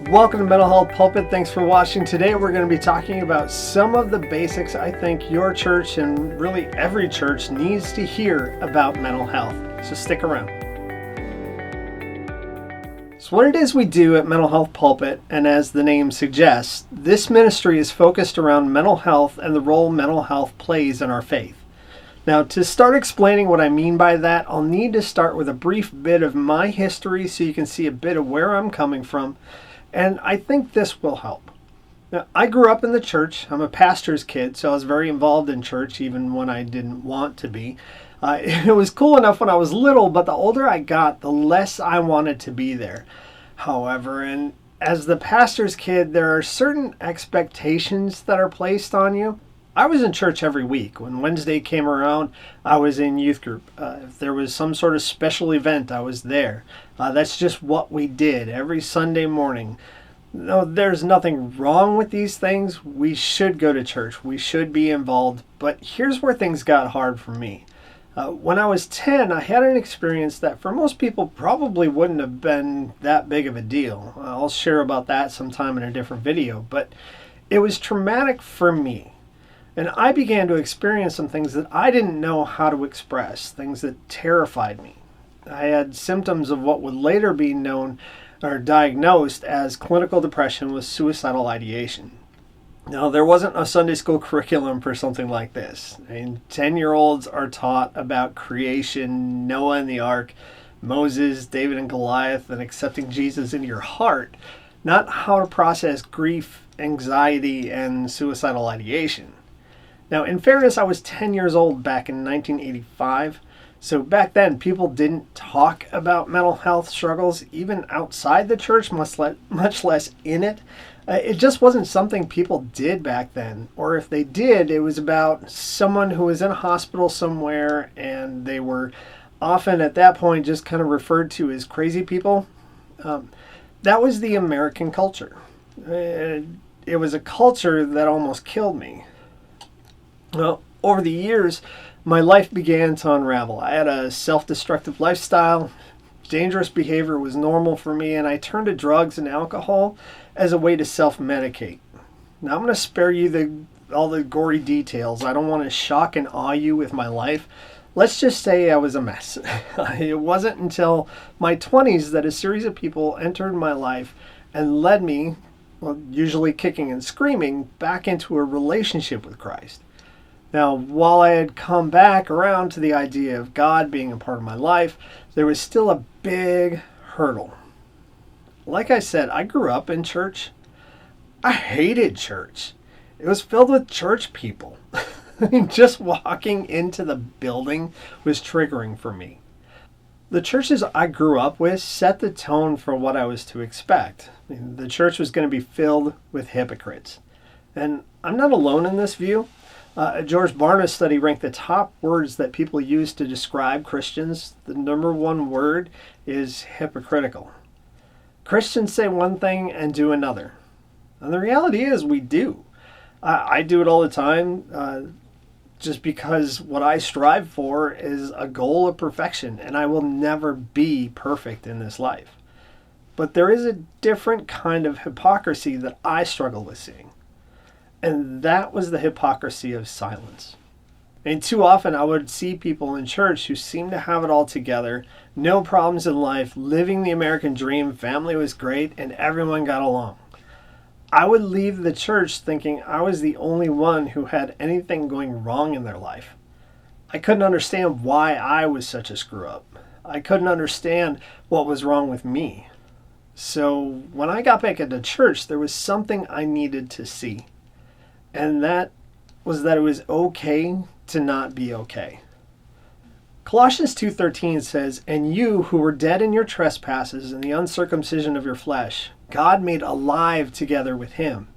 Welcome to Mental Health Pulpit. Thanks for watching. Today we're going to be talking about some of the basics I think your church and really every church needs to hear about mental health. So stick around. So what it is we do at Mental Health Pulpit, and as the name suggests, this ministry is focused around mental health and the role mental health plays in our faith. Now, to start explaining what I mean by that, I'll need to start with a brief bit of my history so you can see a bit of where I'm coming from. And I think this will help. Now, I grew up in the church. I'm a pastor's kid, so I was very involved in church even when I didn't want to be. It was cool enough when I was little, but the older I got, the less I wanted to be there. However, and as the pastor's kid, there are certain expectations that are placed on you. I was in church every week. When Wednesday came around, I was in youth group. If there was some sort of special event, I was there. That's just what we did every Sunday morning. No, there's nothing wrong with these things. We should go to church. We should be involved. But here's where things got hard for me. When I was 10, I had an experience that for most people probably wouldn't have been that big of a deal. I'll share about that sometime in a different video. But it was traumatic for me. And I began to experience some things that I didn't know how to express, things that terrified me. I had symptoms of what would later be known or diagnosed as clinical depression with suicidal ideation. Now, there wasn't a Sunday school curriculum for something like this. 10-year-olds are taught about creation, Noah and the ark, Moses, David and Goliath, and accepting Jesus into your heart, not how to process grief, anxiety, and suicidal ideation. Now, in fairness, I was 10 years old back in 1985, so back then people didn't talk about mental health struggles, even outside the church, much less in it. It just wasn't something people did back then, or if they did, it was about someone who was in a hospital somewhere, and they were often at that point just kind of referred to as crazy people. That was the American culture. It was a culture that almost killed me. Well, over the years, my life began to unravel. I had a self-destructive lifestyle. Dangerous behavior was normal for me, and I turned to drugs and alcohol as a way to self-medicate. Now, I'm going to spare you all the gory details. I don't want to shock and awe you with my life. Let's just say I was a mess. It wasn't until my 20s that a series of people entered my life and led me, well, usually kicking and screaming, back into a relationship with Christ. Now, while I had come back around to the idea of God being a part of my life, there was still a big hurdle. Like I said, I grew up in church. I hated church. It was filled with church people. Just walking into the building was triggering for me. The churches I grew up with set the tone for what I was to expect. The church was going to be filled with hypocrites. And I'm not alone in this view. A George Barna study ranked the top words that people use to describe Christians. The number one word is hypocritical. Christians say one thing and do another. And the reality is we do. I do it all the time just because what I strive for is a goal of perfection, and I will never be perfect in this life. But there is a different kind of hypocrisy that I struggle with seeing. And that was the hypocrisy of silence. And too often I would see people in church who seemed to have it all together, no problems in life, living the American dream, family was great, and everyone got along. I would leave the church thinking I was the only one who had anything going wrong in their life. I couldn't understand why I was such a screw-up. I couldn't understand what was wrong with me. So when I got back into church, there was something I needed to see. And that was that it was okay to not be okay. Colossians 2:13 says, "And you who were dead in your trespasses and the uncircumcision of your flesh, God made alive together with him."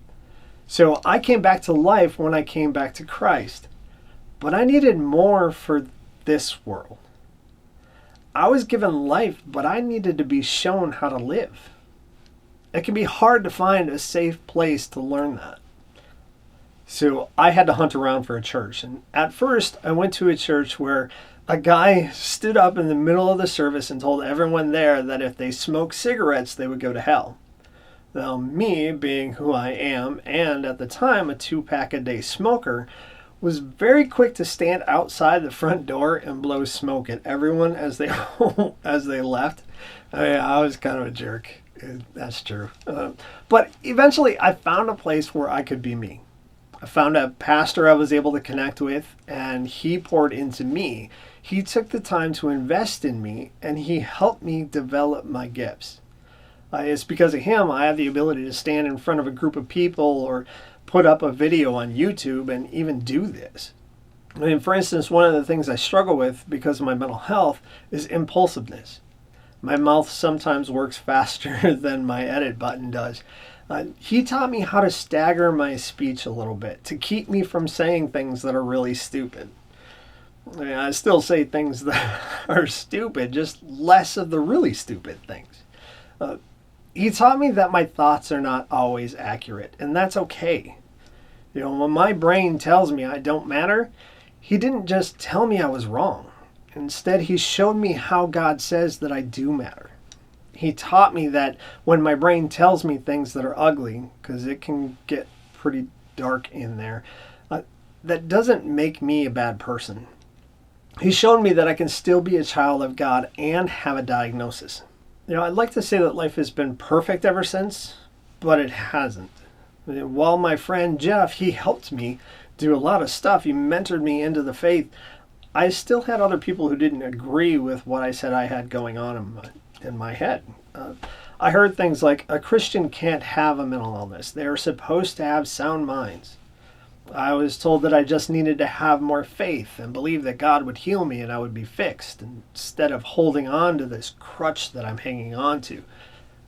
So I came back to life when I came back to Christ. But I needed more for this world. I was given life, but I needed to be shown how to live. It can be hard to find a safe place to learn that. So I had to hunt around for a church. And at first, I went to a church where a guy stood up in the middle of the service and told everyone there that if they smoked cigarettes, they would go to hell. Now, me being who I am, and at the time a 2-pack-a-day smoker, was very quick to stand outside the front door and blow smoke at everyone as they as they left. I was kind of a jerk. That's true. But eventually I found a place where I could be me. I found a pastor I was able to connect with, and he poured into me. He took the time to invest in me, and he helped me develop my gifts. It's because of him I have the ability to stand in front of a group of people or put up a video on YouTube and even do this. I mean, for instance, one of the things I struggle with because of my mental health is impulsiveness. My mouth sometimes works faster than my edit button does. He taught me how to stagger my speech a little bit to keep me from saying things that are really stupid. I still say things that are stupid, just less of the really stupid things. He taught me that my thoughts are not always accurate, and that's okay. When my brain tells me I don't matter, he didn't just tell me I was wrong. Instead, he showed me how God says that I do matter. He taught me that when my brain tells me things that are ugly, because it can get pretty dark in there, that doesn't make me a bad person. He showed me that I can still be a child of God and have a diagnosis. I'd like to say that life has been perfect ever since, but it hasn't. While my friend Jeff, he helped me do a lot of stuff, he mentored me into the faith, I still had other people who didn't agree with what I said I had going on in my head. I heard things like, a Christian can't have a mental illness. They're supposed to have sound minds. I was told that I just needed to have more faith and believe that God would heal me and I would be fixed, instead of holding on to this crutch that I'm hanging on to,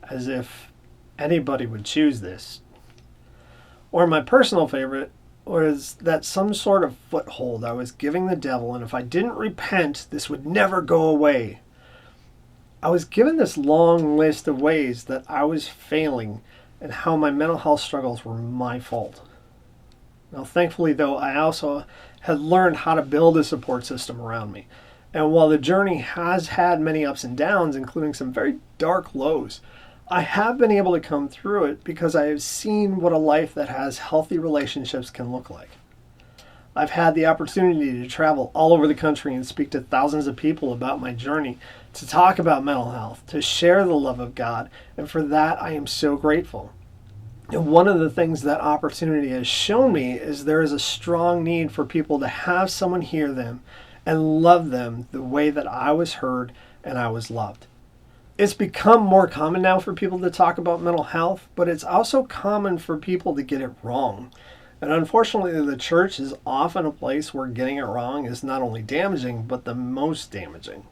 as if anybody would choose this. Or my personal favorite was that some sort of foothold I was giving the devil, and if I didn't repent, this would never go away. I was given this long list of ways that I was failing and how my mental health struggles were my fault. Now, thankfully, though, I also had learned how to build a support system around me. And while the journey has had many ups and downs, including some very dark lows, I have been able to come through it because I have seen what a life that has healthy relationships can look like. I've had the opportunity to travel all over the country and speak to thousands of people about my journey, to talk about mental health, to share the love of God, and for that I am so grateful. And one of the things that opportunity has shown me is there is a strong need for people to have someone hear them and love them the way that I was heard and I was loved. It's become more common now for people to talk about mental health, but it's also common for people to get it wrong. And unfortunately, the church is often a place where getting it wrong is not only damaging, but the most damaging.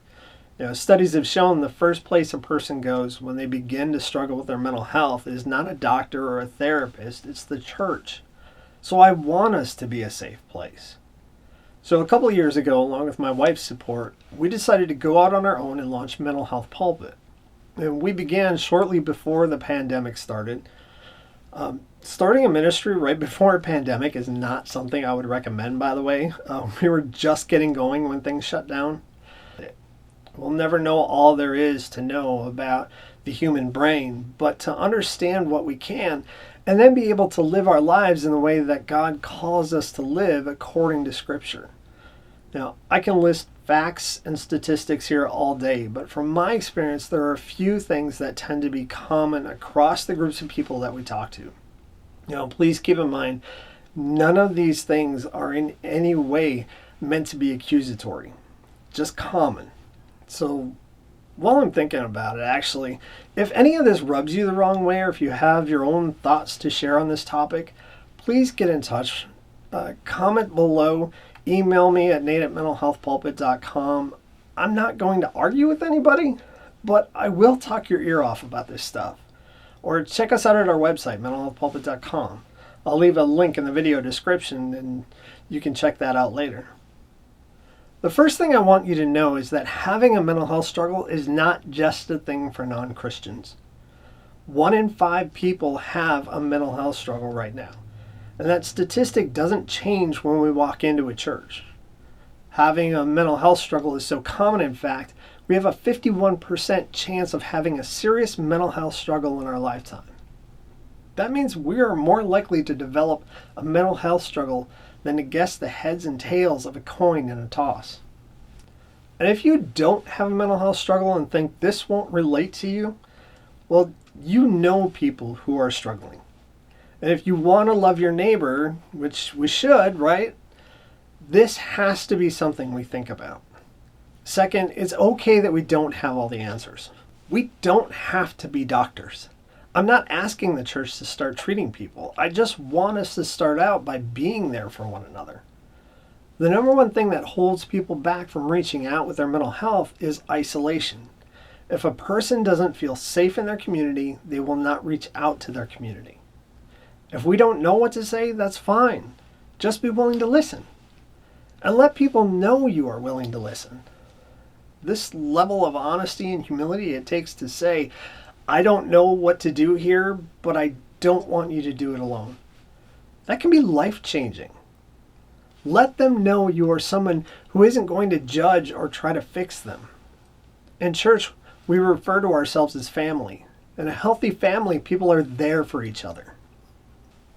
Studies have shown the first place a person goes when they begin to struggle with their mental health is not a doctor or a therapist, it's the church. So I want us to be a safe place. So a couple of years ago, along with my wife's support, we decided to go out on our own and launch Mental Health Pulpit. And we began shortly before the pandemic started. Starting a ministry right before a pandemic is not something I would recommend, by the way. We were just getting going when things shut down. We'll never know all there is to know about the human brain, but to understand what we can, and then be able to live our lives in the way that God calls us to live according to Scripture. Now, I can list facts and statistics here all day, but from my experience, there are a few things that tend to be common across the groups of people that we talk to. Please keep in mind, none of these things are in any way meant to be accusatory, just common. So while I'm thinking about it, actually, if any of this rubs you the wrong way, or if you have your own thoughts to share on this topic, please get in touch. Comment below, email me at nate@mentalhealthpulpit.com. I'm not going to argue with anybody, but I will talk your ear off about this stuff. Or check us out at our website, mentalhealthpulpit.com. I'll leave a link in the video description and you can check that out later. The first thing I want you to know is that having a mental health struggle is not just a thing for non-Christians. 1 in 5 people have a mental health struggle right now. And that statistic doesn't change when we walk into a church. Having a mental health struggle is so common, in fact, we have a 51% chance of having a serious mental health struggle in our lifetime. that means we are more likely to develop a mental health struggle than to guess the heads and tails of a coin in a toss. And if you don't have a mental health struggle and think this won't relate to you, well, you know people who are struggling. And if you want to love your neighbor, which we should, right? This has to be something we think about. Second, it's okay that we don't have all the answers. We don't have to be doctors. I'm not asking the church to start treating people. I just want us to start out by being there for one another. The number one thing that holds people back from reaching out with their mental health is isolation. If a person doesn't feel safe in their community, they will not reach out to their community. If we don't know what to say, that's fine. Just be willing to listen. And let people know you are willing to listen. This level of honesty and humility it takes to say, I don't know what to do here, but I don't want you to do it alone. That can be life-changing. Let them know you are someone who isn't going to judge or try to fix them. In church, we refer to ourselves as family. In a healthy family, people are there for each other.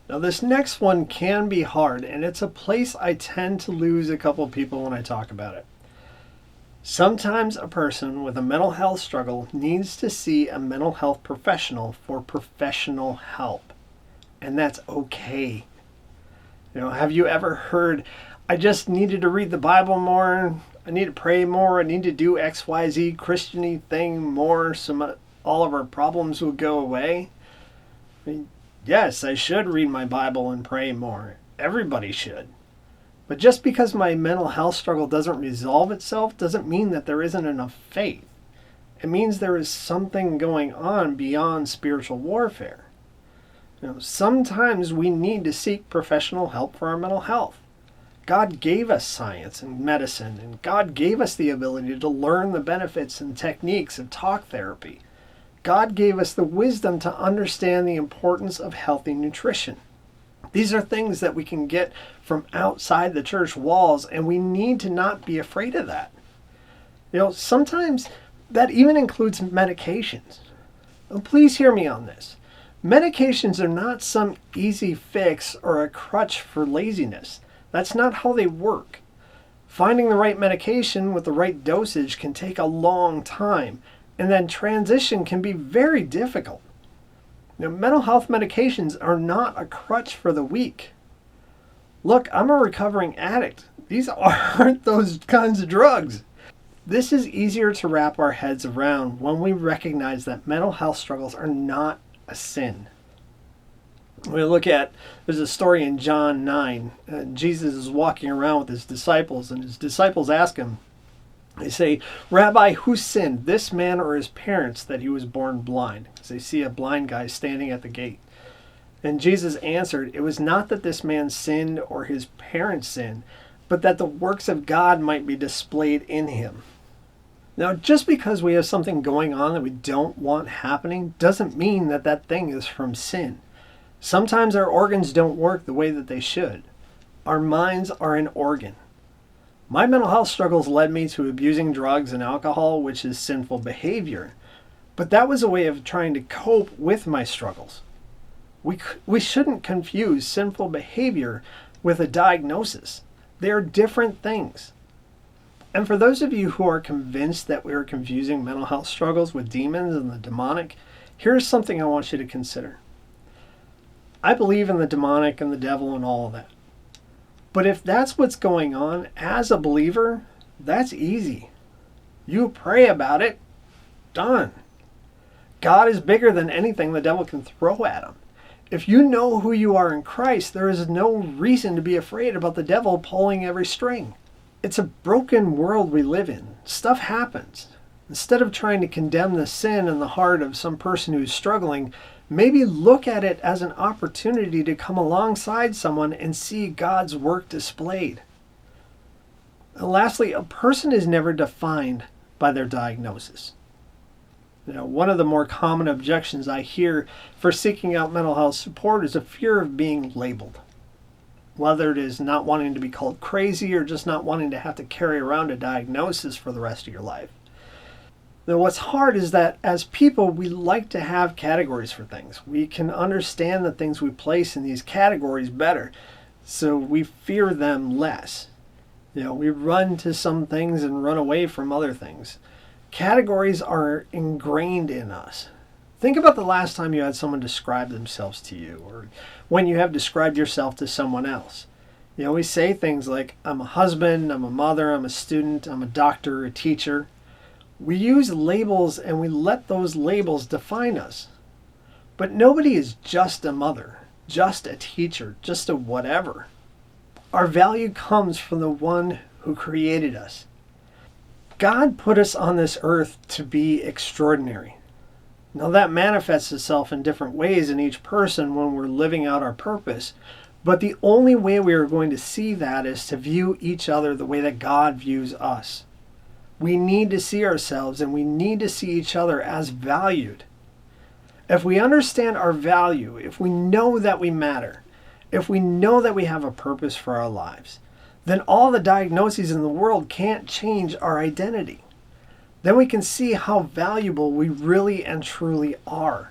Now, this next one can be hard, and it's a place I tend to lose a couple people when I talk about it. Sometimes a person with a mental health struggle needs to see a mental health professional for professional help, and that's okay. Have you ever heard, I just needed to read the Bible more, I need to pray more, I need to do XYZ Christian-y thing more so all of our problems will go away? I mean, yes, I should read my Bible and pray more. Everybody should. But just because my mental health struggle doesn't resolve itself doesn't mean that there isn't enough faith. It means there is something going on beyond spiritual warfare. Sometimes we need to seek professional help for our mental health. God gave us science and medicine, and God gave us the ability to learn the benefits and techniques of talk therapy. God gave us the wisdom to understand the importance of healthy nutrition. These are things that we can get from outside the church walls, and we need to not be afraid of that. Sometimes that even includes medications. Please hear me on this. Medications are not some easy fix or a crutch for laziness. That's not how they work. Finding the right medication with the right dosage can take a long time, and then transition can be very difficult. Mental health medications are not a crutch for the weak. Look, I'm a recovering addict. These aren't those kinds of drugs. This is easier to wrap our heads around when we recognize that mental health struggles are not a sin. There's a story in John 9. Jesus is walking around with his disciples, and his disciples ask him, they say, Rabbi, who sinned, this man or his parents, that he was born blind? Because they see a blind guy standing at the gate. And Jesus answered, it was not that this man sinned or his parents sinned, but that the works of God might be displayed in him. Now, just because we have something going on that we don't want happening doesn't mean that that thing is from sin. Sometimes our organs don't work the way that they should. Our minds are an organ. My mental health struggles led me to abusing drugs and alcohol, which is sinful behavior. But that was a way of trying to cope with my struggles. We shouldn't confuse sinful behavior with a diagnosis. They are different things. And for those of you who are convinced that we are confusing mental health struggles with demons and the demonic, here's something I want you to consider. I believe in the demonic and the devil and all of that. But if that's what's going on, as a believer, that's easy. You pray about it, done. God is bigger than anything the devil can throw at him. If you know who you are in Christ, there is no reason to be afraid about the devil pulling every string. It's a broken world we live in. Stuff happens. Instead of trying to condemn the sin in the heart of some person who's struggling, maybe look at it as an opportunity to come alongside someone and see God's work displayed. And lastly, a person is never defined by their diagnosis. One of the more common objections I hear for seeking out mental health support is a fear of being labeled. Whether it is not wanting to be called crazy or just not wanting to have to carry around a diagnosis for the rest of your life. Now, what's hard is that as people, we like to have categories for things. We can understand the things we place in these categories better, so we fear them less. We run to some things and run away from other things. Categories are ingrained in us. Think about the last time you had someone describe themselves to you, or when you have described yourself to someone else. We say things like, I'm a husband, I'm a mother, I'm a student, I'm a doctor, a teacher. We use labels and we let those labels define us. But nobody is just a mother, just a teacher, just a whatever. Our value comes from the one who created us. God put us on this earth to be extraordinary. Now that manifests itself in different ways in each person when we're living out our purpose. But the only way we are going to see that is to view each other the way that God views us. We need to see ourselves and we need to see each other as valued. If we understand our value, if we know that we matter, if we know that we have a purpose for our lives, then all the diagnoses in the world can't change our identity. Then we can see how valuable we really and truly are.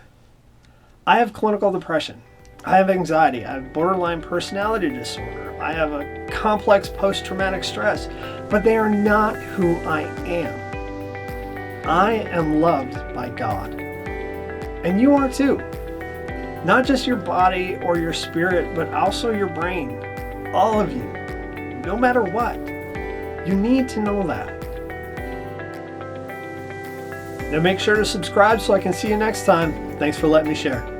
I have clinical depression. I have anxiety. I have borderline personality disorder. I have a complex post-traumatic stress, but they are not who I am. I am loved by God. And you are too. Not just your body or your spirit, but also your brain. All of you. No matter what. You need to know that. Now make sure to subscribe so I can see you next time. Thanks for letting me share.